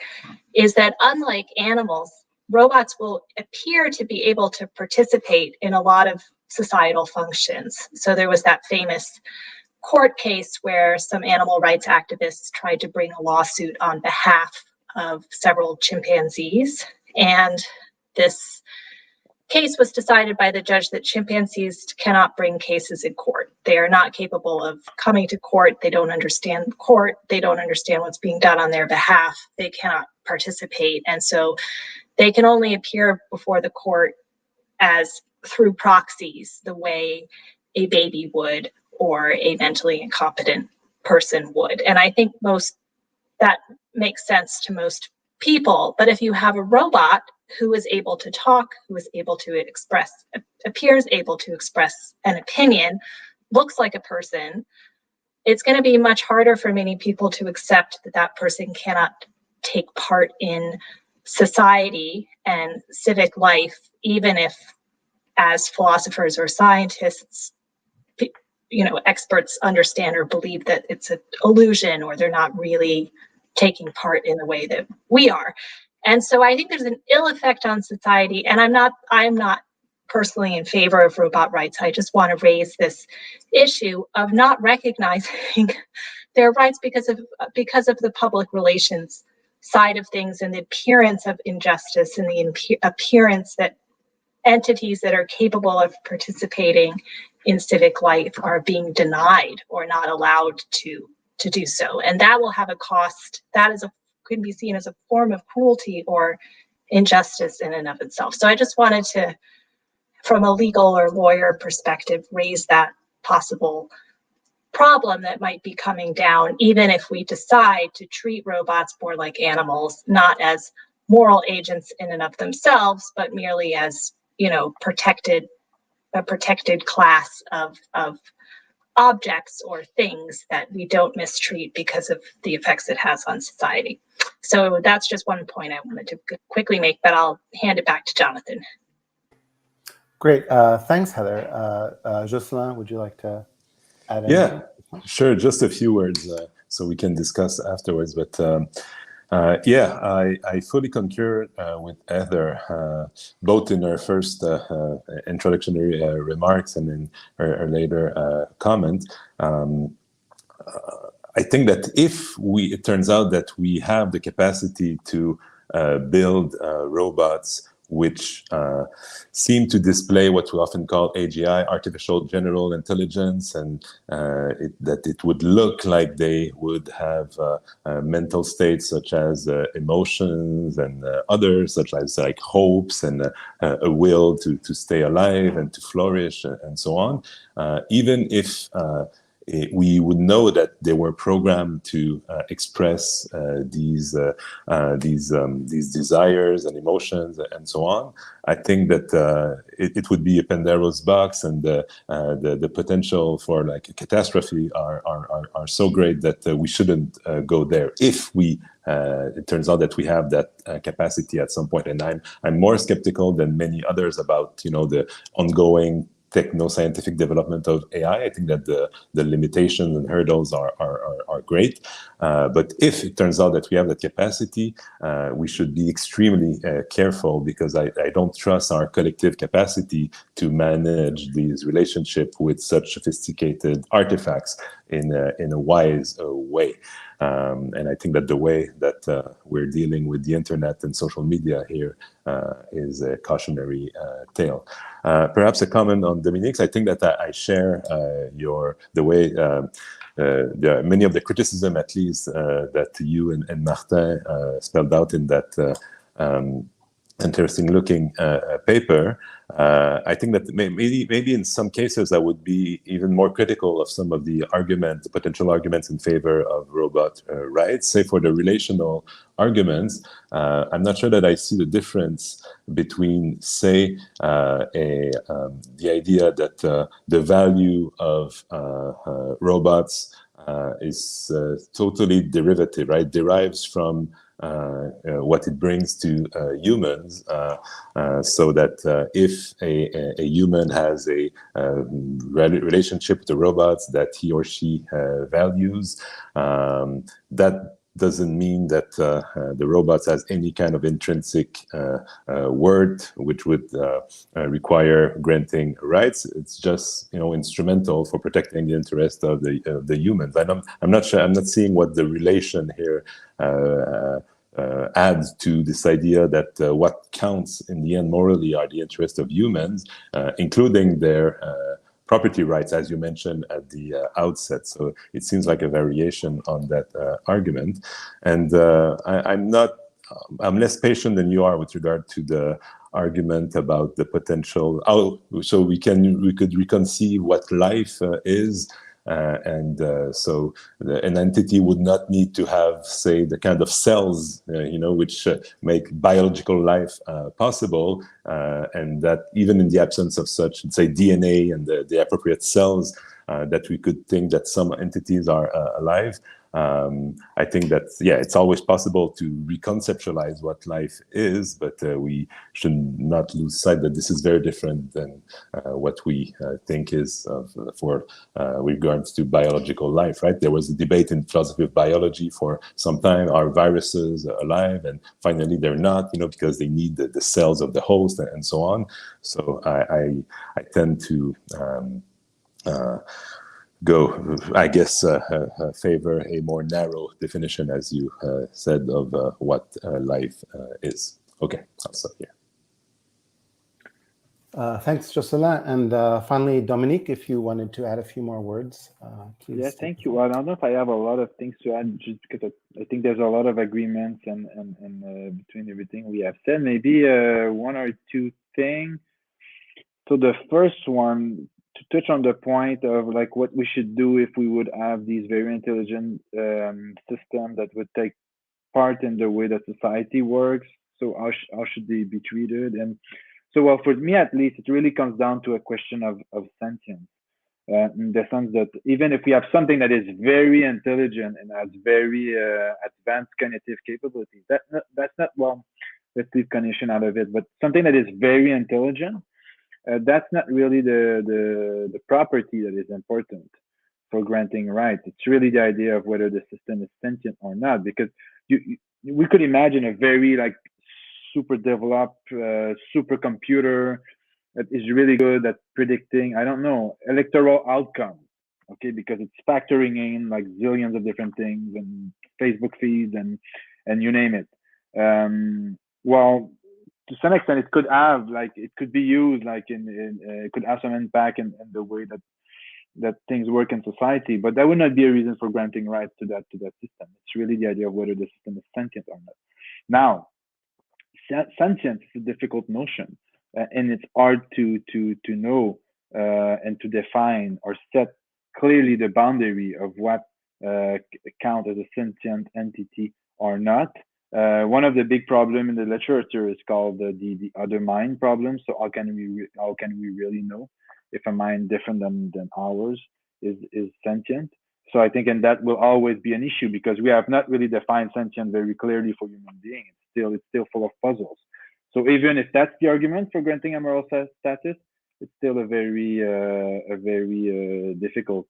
B: is that unlike animals, robots will appear to be able to participate in a lot of societal functions. So there was that famous court case where some animal rights activists tried to bring a lawsuit on behalf of several chimpanzees. And this case was decided by the judge that chimpanzees cannot bring cases in court. They are not capable of coming to court. They don't understand court. They don't understand what's being done on their behalf. They cannot participate. And so they can only appear before the court as through proxies, the way a baby would or a mentally incompetent person would. And I think that makes sense to most people. But if you have a robot who is able to talk, who is able to appears able to express an opinion, looks like a person, it's going to be much harder for many people to accept that that person cannot take part in society and civic life, even if, as philosophers or scientists, experts understand or believe that it's an illusion or they're not really taking part in the way that we are. And so I think there's an ill effect on society, and I'm not personally in favor of robot rights. I just want to raise this issue of not recognizing their rights because of the public relations side of things and the appearance of injustice and the appearance that entities that are capable of participating in civic life are being denied or not allowed to do so. And that will have a cost. That could be seen as a form of cruelty or injustice in and of itself. So I just wanted to, from a legal or lawyer perspective, raise that possible problem that might be coming down, even if we decide to treat robots more like animals, not as moral agents in and of themselves, but merely as, a protected class of objects or things that we don't mistreat because of the effects it has on society. So that's just one point I wanted to quickly make, but I'll hand it back to Jonathan.
A: Great. Thanks, Heather. Jocelyn, would you like to add anything?
C: Yeah, sure. Just a few words so we can discuss afterwards. But yeah, I fully concur with Heather, both in her first introductory remarks and in her later comment. I think that if it turns out that we have the capacity to build robots which seem to display what we often call AGI, artificial general intelligence, and that it would look like they would have mental states such as emotions and others, such as like hopes and a will to stay alive and to flourish and so on. Even if we would know that they were programmed to express these desires and emotions and so on. I think that it would be a Pandora's box, and the potential for like a catastrophe are so great that we shouldn't go there if it turns out that we have that capacity at some point. And I'm more skeptical than many others about the ongoing techno-scientific development of AI. I think that the limitations and hurdles are great. But if it turns out that we have that capacity, we should be extremely careful, because I don't trust our collective capacity to manage these relationships with such sophisticated artifacts in a wise way. And I think that the way that we're dealing with the internet and social media here is a cautionary tale. Perhaps a comment on Dominic's. I think that I share the way many of the criticism, at least, that you and Martin spelled out in that interesting looking paper. I think that maybe in some cases I would be even more critical of some of the potential arguments in favor of robot rights. Say for the relational arguments, I'm not sure that I see the difference between, say, the idea that the value of robots is totally derivative, right? Derives from what it brings to humans, so that if a human has a relationship with the robots that he or she values, that doesn't mean that the robots has any kind of intrinsic worth which would require granting rights. It's just instrumental for protecting the interest of the humans. I'm not sure. I'm not seeing what the relation here adds to this idea that what counts in the end morally are the interests of humans, including their property rights, as you mentioned at the outset. So it seems like a variation on that argument. And I'm less patient than you are with regard to the argument about the potential. So we could reconceive what life is. So an entity would not need to have, say, the kind of cells, which make biological life possible, and that even in the absence of such, say, DNA and the appropriate cells, that we could think that some entities are alive. I think that, it's always possible to reconceptualize what life is, but we should not lose sight that this is very different than what we think is for regards to biological life, right? There was a debate in philosophy of biology for some time: are viruses alive? And finally they're not, because they need the cells of the host and so on. So I tend to favor a more narrow definition, as you said, of what life is. Okay, I'll stop here.
A: Thanks, Jocelyn. And finally, Dominic, if you wanted to add a few more words, please.
D: Yeah, thank you. Well, I don't know if I have a lot of things to add, just because I think there's a lot of agreements and between everything we have said. Maybe one or two things. So the first one, to touch on the point of like what we should do if we would have these very intelligent systems that would take part in the way that society works. So how should they be treated? And so, well, for me at least, it really comes down to a question of sentience. in the sense that even if we have something that is very intelligent and has very advanced cognitive capabilities, that's not, well, let's leave cognition out of it, but something that is very intelligent, that's not really the property that is important for granting rights. It's really the idea of whether the system is sentient or not, because we could imagine a very like super developed supercomputer that is really good at predicting, I don't know, electoral outcomes, okay, because it's factoring in like zillions of different things and Facebook feeds and you name it. Well, to some extent, it could have like, it could be used like it could have some impact in the way that things work in society, but that would not be a reason for granting rights to that system. It's really the idea of whether the system is sentient or not. Now, sentience is a difficult notion, and it's hard to know and to define or set clearly the boundary of what count as a sentient entity or not. One of the big problems in the literature is called the other mind problem. So how can we really know if a mind different than ours is sentient? So I think, and that will always be an issue because we have not really defined sentient very clearly for human beings. It's still full of puzzles. So even if that's the argument for granting a moral status, it's still a very difficult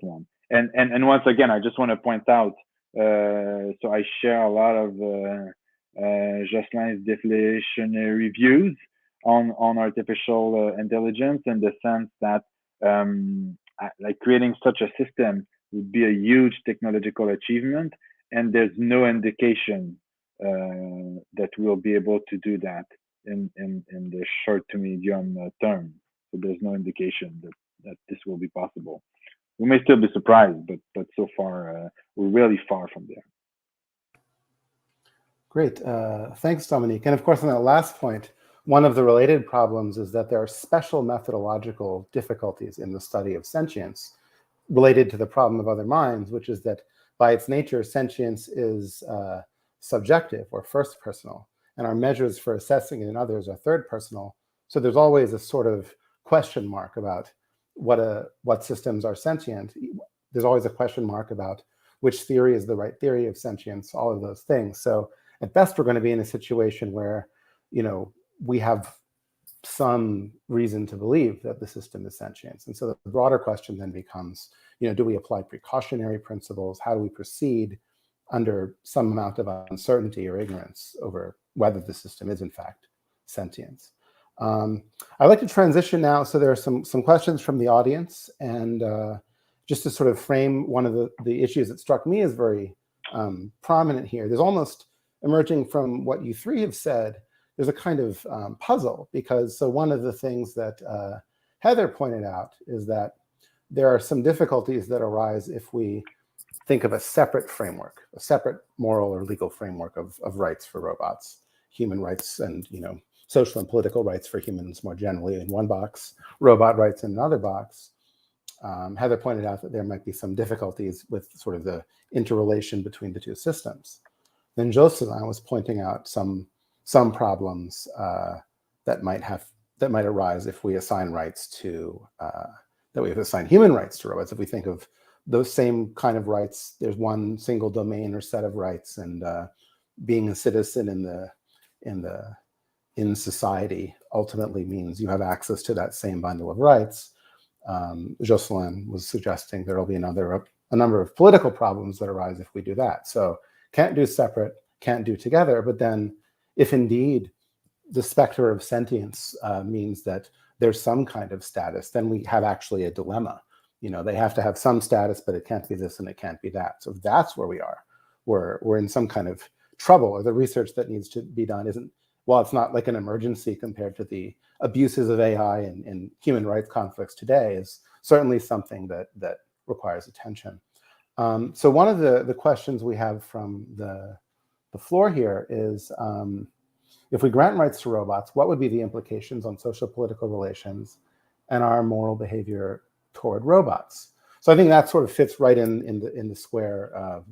D: one. And once again, I just want to point out. So I share a lot of Jocelyn's deflationary views on artificial intelligence, in the sense that like creating such a system would be a huge technological achievement, and there's no indication that we'll be able to do that in the short to medium term. So there's no indication that this will be possible. We may still be surprised, but so far we're really far from there.
A: Great, thanks, Dominic. And of course, on that last point, one of the related problems is that there are special methodological difficulties in the study of sentience related to the problem of other minds, which is that by its nature, sentience is subjective or first personal, and our measures for assessing it in others are third personal. So there's always a sort of question mark about what systems are sentient. There's always a question mark about which theory is the right theory of sentience, all of those things. So at best, we're going to be in a situation where, we have some reason to believe that the system is sentient. And so the broader question then becomes, do we apply precautionary principles? How do we proceed under some amount of uncertainty or ignorance over whether the system is in fact sentient? I'd like to transition now. So there are some questions from the audience, and just to sort of frame one of the issues that struck me as very prominent here, there's almost emerging from what you three have said, there's a kind of puzzle, because so one of the things that Heather pointed out is that there are some difficulties that arise if we think of a separate framework, a separate moral or legal framework of rights for robots, human rights and social and political rights for humans more generally in one box, robot rights in another box. Heather pointed out that there might be some difficulties with sort of the interrelation between the two systems. Then Jocelyn was pointing out some problems that might arise if we assign rights to that we have assigned human rights to robots. If we think of those same kind of rights, there's one single domain or set of rights, and being a citizen in society ultimately means you have access to that same bundle of rights. Jocelyn was suggesting there will be a number of political problems that arise if we do that. So can't do separate, can't do together. But then if indeed the specter of sentience means that there's some kind of status, then we have actually a dilemma. They have to have some status, but it can't be this and it can't be that. So that's where we are. We're in some kind of trouble, or the research that needs to be done isn't, while it's not like an emergency compared to the abuses of AI and human rights conflicts today, is certainly something that requires attention. So one of the questions we have from the floor here is, if we grant rights to robots, what would be the implications on social political relations and our moral behavior toward robots? So I think that sort of fits right in the square of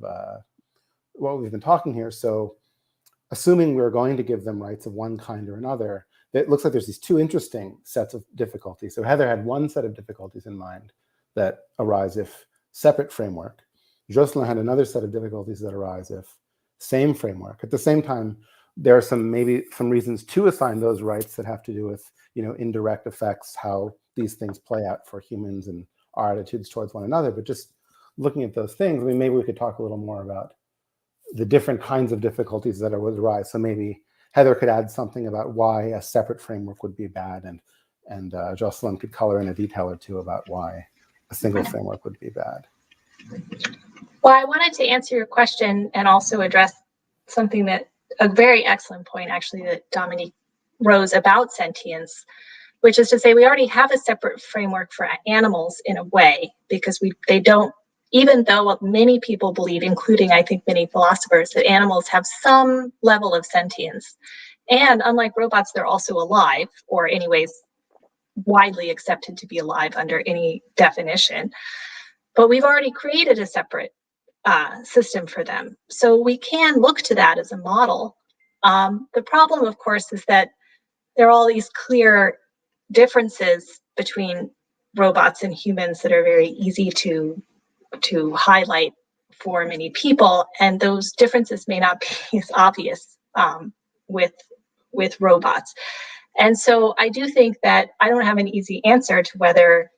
A: what we've been talking here. So assuming we're going to give them rights of one kind or another, it looks like there's these two interesting sets of difficulties. So Heather had one set of difficulties in mind that arise if separate framework. Jocelyn had another set of difficulties that arise if same framework. At the same time, there are maybe some reasons to assign those rights that have to do with, indirect effects, how these things play out for humans and our attitudes towards one another. But just looking at those things, I mean, maybe we could talk a little more about the different kinds of difficulties that would arise. So maybe Heather could add something about why a separate framework would be bad, and Jocelyn could color in a detail or two about why a single framework would be bad.
B: Well, I wanted to answer your question and also address something a very excellent point, actually, that Dominic rose about sentience, which is to say we already have a separate framework for animals in a way, because they don't, even though many people believe, including I think many philosophers, that animals have some level of sentience. And unlike robots, they're also alive, or anyways, widely accepted to be alive under any definition. But we've already created a separate system for them. So we can look to that as a model. The problem, of course, is that there are all these clear differences between robots and humans that are very easy to highlight for many people, and those differences may not be as obvious with robots. And so I do think that I don't have an easy answer to whether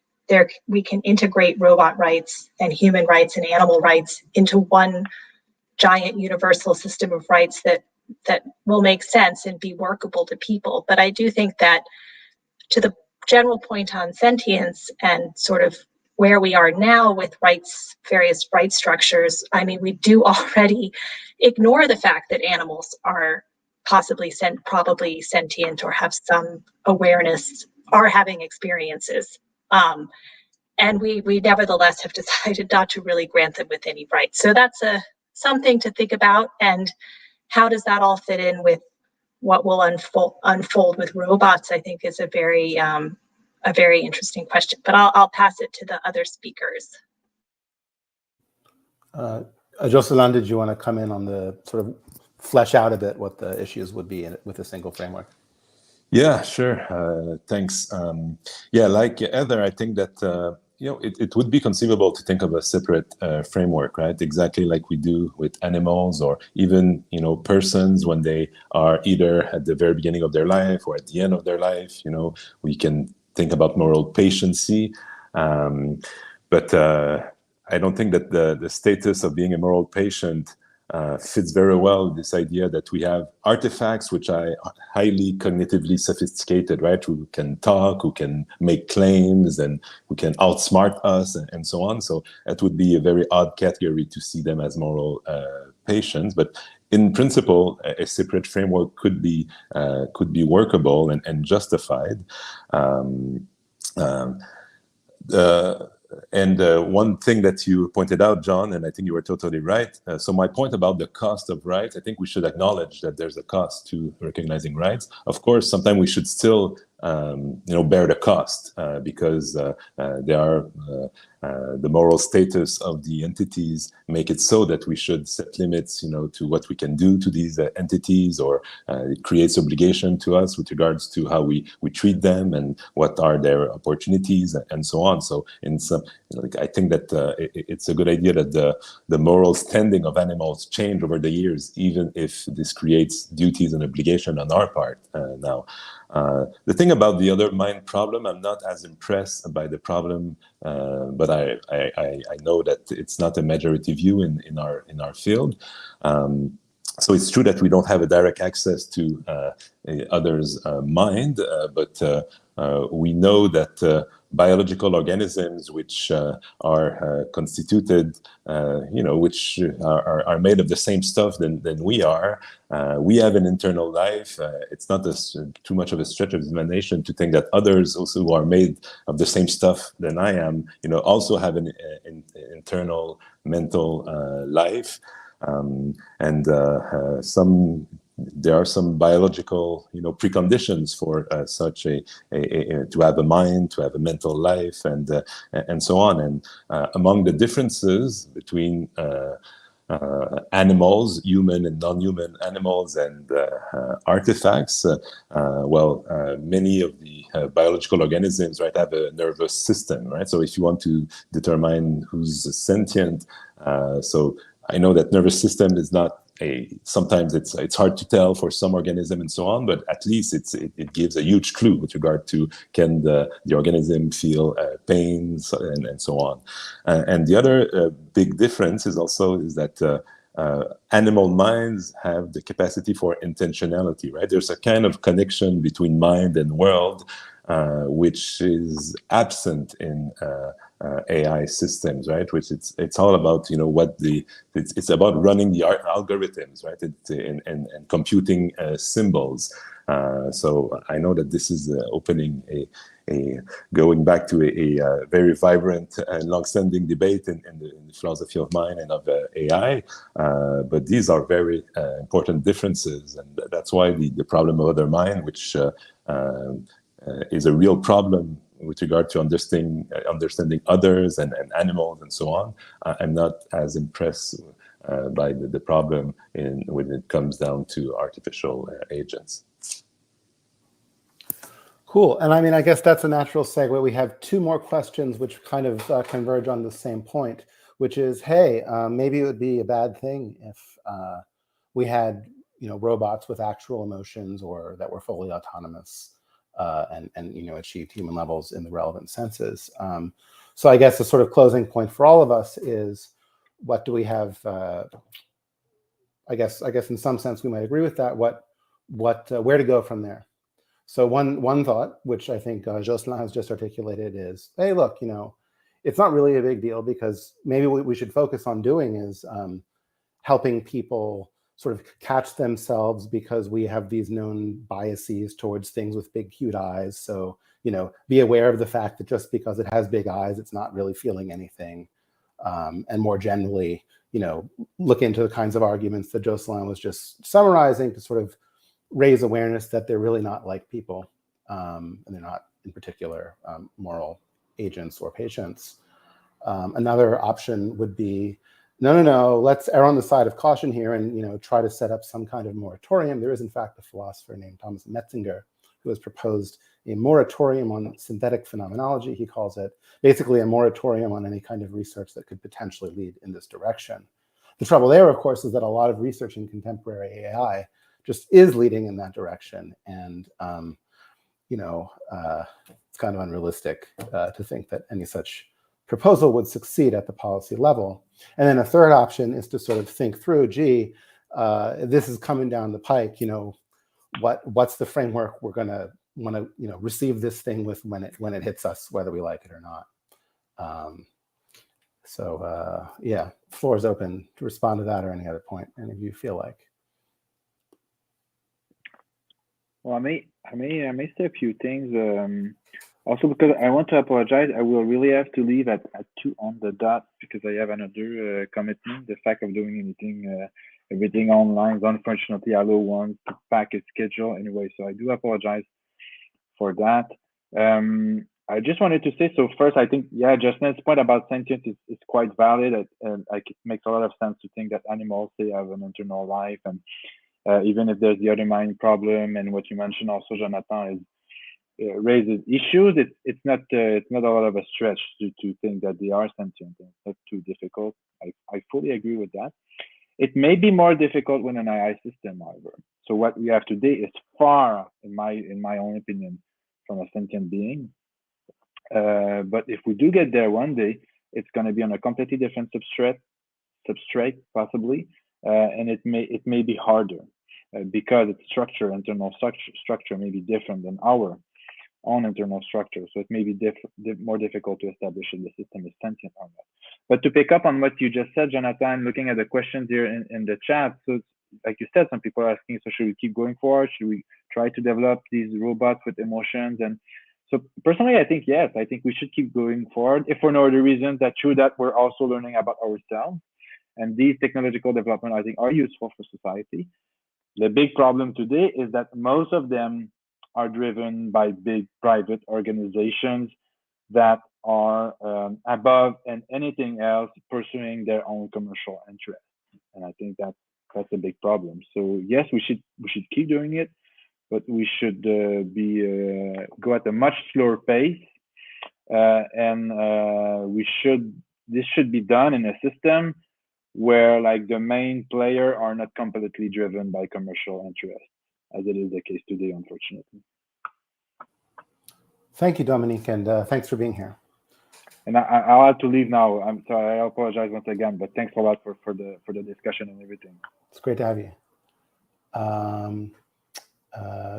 B: we can integrate robot rights and human rights and animal rights into one giant universal system of rights that will make sense and be workable to people. But I do think that, to the general point on sentience and sort of where we are now with rights, various rights structures, I mean, we do already ignore the fact that animals are probably sentient or have some awareness, are having experiences. And we nevertheless have decided not to really grant them with any rights. So that's something to think about. And how does that all fit in with what will unfold with robots, I think, is a very interesting question. But I'll pass it to the other speakers.
A: Jocelyn, did you want to come in on the sort of flesh out a bit what the issues would be with a single framework?
C: Yeah, sure. Thanks. Yeah, like Heather, I think that it would be conceivable to think of a separate framework, right? Exactly like we do with animals, or even persons when they are either at the very beginning of their life or at the end of their life. We can think about moral patiency, but I don't think that the status of being a moral patient fits very well with this idea that we have artifacts which are highly cognitively sophisticated, right? Who can talk, who can make claims, and who can outsmart us, and so on. So that would be a very odd category to see them as moral patients. But in principle, a separate framework could be workable and justified. And one thing that you pointed out, John, and I think you were totally right. So my point about the cost of rights, I think we should acknowledge that there's a cost to recognizing rights. Of course, sometimes we should still, bear the cost because they are the moral status of the entities make it so that we should set limits, to what we can do to these entities, or it creates obligation to us with regards to how we treat them and what are their opportunities and so on. So in some, I think that it's a good idea that the moral standing of animals change over the years, even if this creates duties and obligation on our part now. The thing about the other mind problem, I'm not as impressed by the problem, but I know that it's not a majority view in our field. So it's true that we don't have a direct access to others' mind, but we know that biological organisms which are constituted, which are made of the same stuff than we are. We have an internal life. It's not too much of a stretch of imagination to think that others also who are made of the same stuff than I am, also have an internal mental life. There are some biological, preconditions for such to have a mind, to have a mental life, and so on. And among the differences between animals, human and non-human animals, and artifacts. Many of the biological organisms, right, have a nervous system, right? So if you want to determine who's sentient, so I know that nervous system is not sometimes it's hard to tell for some organism and so on, but at least it gives a huge clue with regard to can the organism feel pains and so on. And the other big difference is that animal minds have the capacity for intentionality, right? There's a kind of connection between mind and world, which is absent in AI systems, right? Which it's all about, it's about running the algorithms, right? And computing symbols. So I know that this is opening going back to a very vibrant and long-standing debate in the philosophy of mind and of AI, but these are very important differences, and that's why the problem of other mind, which is a real problem with regard to understanding others and animals and so on. I'm not as impressed by the problem when it comes down to artificial agents.
A: Cool. And I mean, I guess that's a natural segue. We have two more questions which kind of converge on the same point, which is, hey, maybe it would be a bad thing if we had, robots with actual emotions or that were fully autonomous and achieved human levels in the relevant senses. So I guess the sort of closing point for all of us is, what do we have? I guess in some sense we might agree with that. Where to go from there? So one thought, which I think Jocelyn has just articulated, is, hey, look, it's not really a big deal, because maybe what we should focus on doing is helping people sort of catch themselves, because we have these known biases towards things with big, cute eyes. So, be aware of the fact that just because it has big eyes, it's not really feeling anything. And more generally, look into the kinds of arguments that Jocelyn was just summarizing to sort of raise awareness that they're really not like people, and they're not in particular moral agents or patients. Another option would be, no, let's err on the side of caution here and try to set up some kind of moratorium. There is in fact a philosopher named Thomas Metzinger who has proposed a moratorium on synthetic phenomenology, he calls it, basically a moratorium on any kind of research that could potentially lead in this direction. The trouble there, of course, is that a lot of research in contemporary AI just is leading in that direction. And, it's kind of unrealistic to think that any such proposal would succeed at the policy level. And then a third option is to sort of think through, this is coming down the pike, what's the framework we're going to want to, receive this thing with when it hits us, whether we like it or not. Yeah, floor is open to respond to that or any other point any of you feel like.
D: Well, I may say a few things. Also, because I want to apologize, I will really have to leave at 2 on the dot, because I have another commitment. The fact of doing everything online is unfortunately allow one to pack its schedule anyway. So I do apologize for that. I just wanted to say, so first, I think, Jocelyn's point about sentience is quite valid. Like, it makes a lot of sense to think that animals, they have an internal life, and even if there's the other mind problem, and what you mentioned also, Jonathan, raises issues. It's not a lot of a stretch to think that they are sentient. It's not too difficult. I fully agree with that. It may be more difficult with an AI system, however. So what we have today is far, in my own opinion, from a sentient being. But if we do get there one day, it's going to be on a completely different substrate possibly, and it may be harder because its internal structure may be different than our own internal structure. So it may be more difficult to establish if the system is sentient or not. But to pick up on what you just said, Jonathan, looking at the questions here in the chat, so like you said, some people are asking, so should we keep going forward? Should we try to develop these robots with emotions? And so personally, I think yes, I think we should keep going forward, if for no other reason that through that we're also learning about ourselves. And these technological development, I think, are useful for society. The big problem today is that most of them are driven by big private organizations that are above and anything else pursuing their own commercial interests. and I think that's a big problem. So yes, we should keep doing it, but we should go at a much slower pace, and this should be done in a system where like the main player are not completely driven by commercial interests, as it is the case today, unfortunately.
A: Thank you, Dominic, and thanks for being here.
D: And I'll have to leave now. I'm sorry. I apologize once again, but thanks a lot for the discussion and everything.
A: It's great to have you.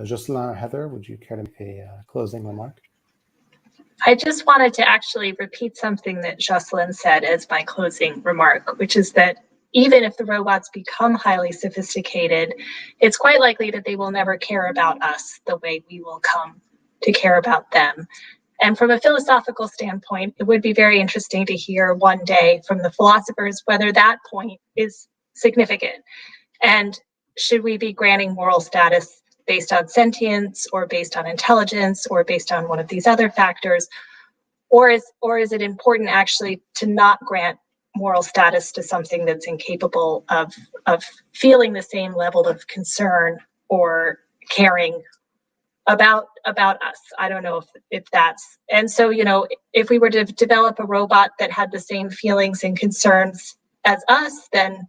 A: Jocelyn or Heather, would you care to make a closing remark?
B: I just wanted to actually repeat something that Jocelyn said as my closing remark, which is that even if the robots become highly sophisticated, it's quite likely that they will never care about us the way we will come to care about them. And from a philosophical standpoint, it would be very interesting to hear one day from the philosophers whether that point is significant. And should we be granting moral status based on sentience or based on intelligence or based on one of these other factors? Or is it important actually to not grant moral status to something that's incapable of feeling the same level of concern or caring about us? I don't know if that's, and so, you know, if we were to develop a robot that had the same feelings and concerns as us, then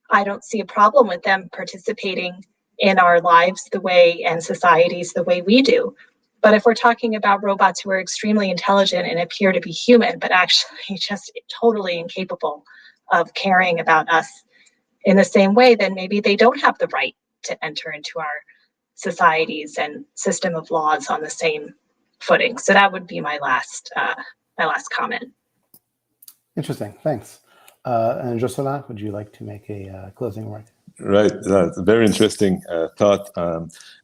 B: I don't see a problem with them participating in our lives the way, and societies the way we do. But if we're talking about robots who are extremely intelligent and appear to be human, but actually just totally incapable of caring about us in the same way, then maybe they don't have the right to enter into our societies and system of laws on the same footing. So that would be my last comment.
A: Interesting, thanks. And Jocelyn, would you like to make a closing remark?
C: Right, that's a very interesting thought,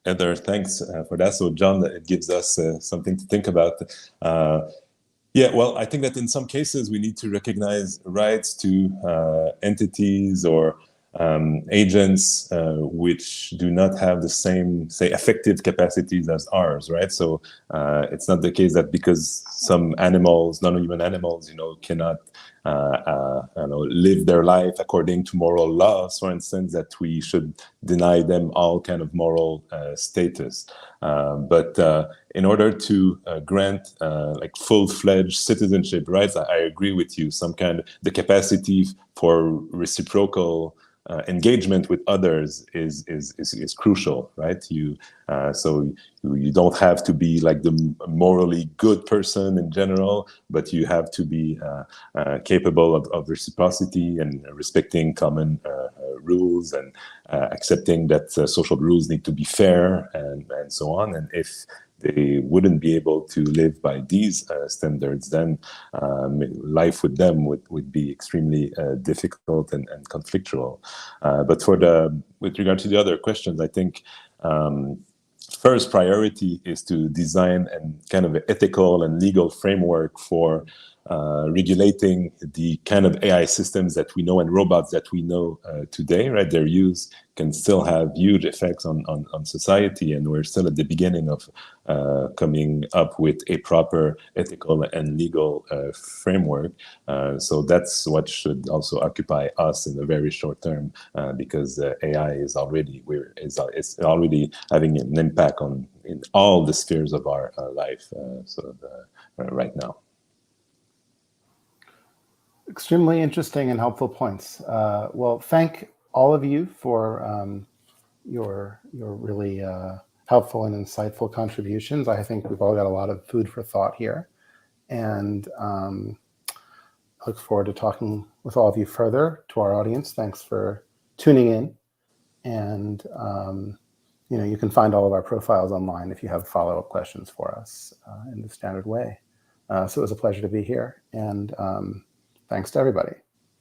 C: Heather. Thanks for that. So, John, it gives us something to think about. Yeah, well, I think that in some cases we need to recognize rights to entities or agents which do not have the same, say, affective capacities as ours, right? So it's not the case that because some animals, non-human animals, you know, cannot live their life according to moral laws, for instance, that we should deny them all kind of moral status. But in order to grant like full-fledged citizenship rights, I agree with you. Some kind of the capacity for reciprocal engagement with others is crucial, right? So you don't have to be like the morally good person in general, but you have to be capable of reciprocity and respecting common rules and accepting that social rules need to be fair and so on. And if they wouldn't be able to live by these standards, then life with them would be extremely difficult and conflictual. But with regard to the other questions, I think first priority is to design and kind of an ethical and legal framework for regulating the kind of AI systems that we know and robots that we know today, right? Their use can still have huge effects on society, and we're still at the beginning of coming up with a proper ethical and legal framework. So that's what should also occupy us in the very short term, because AI is already it's already having an impact in all the spheres of our life. Right now.
A: Extremely interesting and helpful points. Well, thank all of you for your really helpful and insightful contributions. I think we've all got a lot of food for thought here, and I look forward to talking with all of you further. To our audience, thanks for tuning in, and you can find all of our profiles online if you have follow-up questions for us in the standard way. So it was a pleasure to be here, and thanks to everybody.